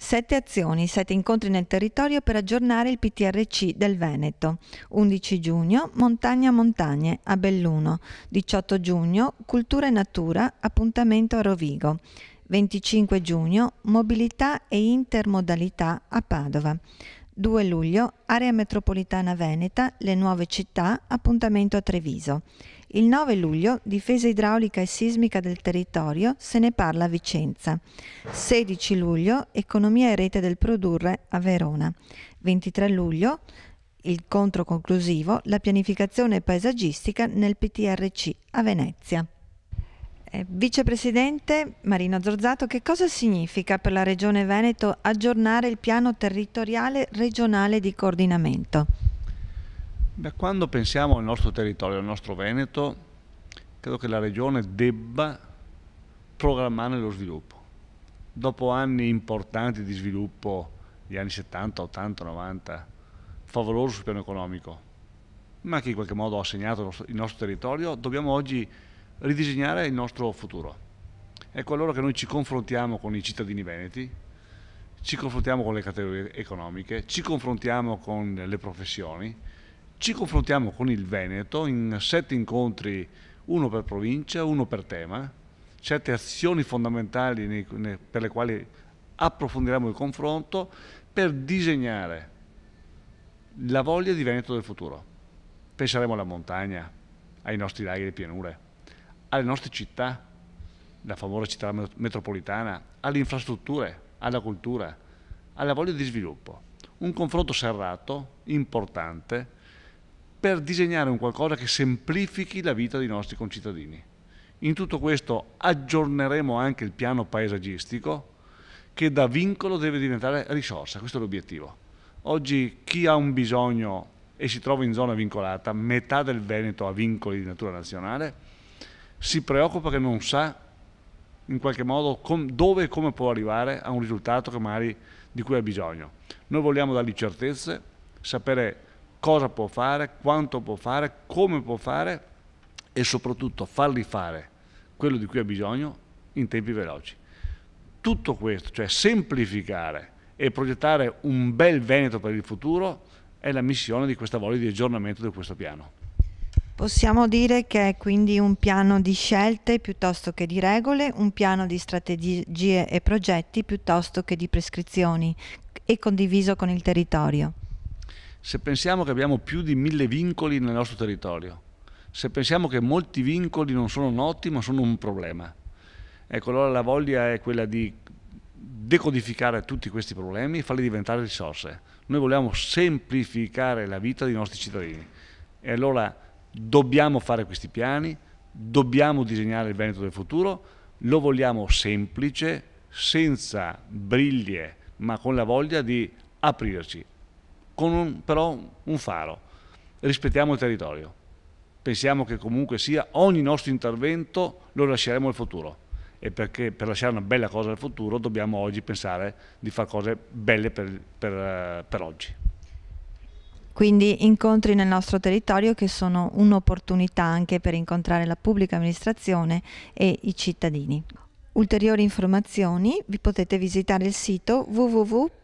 7 azioni, 7 incontri nel territorio per aggiornare il PTRC del Veneto. 11 giugno, Montagna Montagne a Belluno. 18 giugno, Cultura e Natura, appuntamento a Rovigo. 25 giugno, Mobilità e intermodalità a Padova. 2 luglio, Area metropolitana veneta, le nuove città, appuntamento a Treviso. Il 9 luglio, difesa idraulica e sismica del territorio, se ne parla a Vicenza. 16 luglio, economia e rete del produrre a Verona. 23 luglio, il incontro conclusivo, la pianificazione paesaggistica nel PTRC a Venezia. Vicepresidente Marino Zorzato, che cosa significa per la Regione Veneto aggiornare il piano territoriale regionale di coordinamento? Quando pensiamo al nostro territorio, al nostro Veneto, credo che la Regione debba programmare lo sviluppo. Dopo anni importanti di sviluppo, gli anni 70, 80, 90, favoloso sul piano economico, ma che in qualche modo ha segnato il nostro territorio, dobbiamo oggi ridisegnare il nostro futuro. Ecco allora che noi ci confrontiamo con i cittadini veneti, ci confrontiamo con le categorie economiche, ci confrontiamo con le professioni, ci confrontiamo con il Veneto in 7 incontri, uno per provincia, uno per tema, 7 azioni fondamentali per le quali approfondiremo il confronto per disegnare la voglia di Veneto del futuro. Penseremo alla montagna, ai nostri laghi e alle pianure, alle nostre città, la famosa città metropolitana, alle infrastrutture, alla cultura, alla voglia di sviluppo. Un confronto serrato, importante, per disegnare un qualcosa che semplifichi la vita dei nostri concittadini. In tutto questo aggiorneremo anche il piano paesaggistico, che da vincolo deve diventare risorsa, questo è l'obiettivo. Oggi chi ha un bisogno e si trova in zona vincolata, metà del Veneto ha vincoli di natura nazionale, si preoccupa che non sa in qualche modo dove e come può arrivare a un risultato che magari di cui ha bisogno. Noi vogliamo dargli certezze, sapere cosa può fare, quanto può fare, come può fare e soprattutto fargli fare quello di cui ha bisogno in tempi veloci. Tutto questo, cioè semplificare e progettare un bel Veneto per il futuro, è la missione di questa voglia di aggiornamento di questo piano. Possiamo dire che è quindi un piano di scelte piuttosto che di regole, un piano di strategie e progetti piuttosto che di prescrizioni e condiviso con il territorio. Se pensiamo che abbiamo più di 1000 vincoli nel nostro territorio, se pensiamo che molti vincoli non sono noti ma sono un problema, ecco allora la voglia è quella di decodificare tutti questi problemi e farli diventare risorse. Noi vogliamo semplificare la vita dei nostri cittadini e allora dobbiamo fare questi piani, dobbiamo disegnare il Veneto del futuro, lo vogliamo semplice, senza briglie, ma con la voglia di aprirci, con però un faro. Rispettiamo il territorio, pensiamo che comunque sia ogni nostro intervento lo lasceremo al futuro e perché per lasciare una bella cosa al futuro dobbiamo oggi pensare di fare cose belle per oggi. Quindi incontri nel nostro territorio che sono un'opportunità anche per incontrare la pubblica amministrazione e i cittadini. Ulteriori informazioni vi potete visitare il sito www.ptrc.it.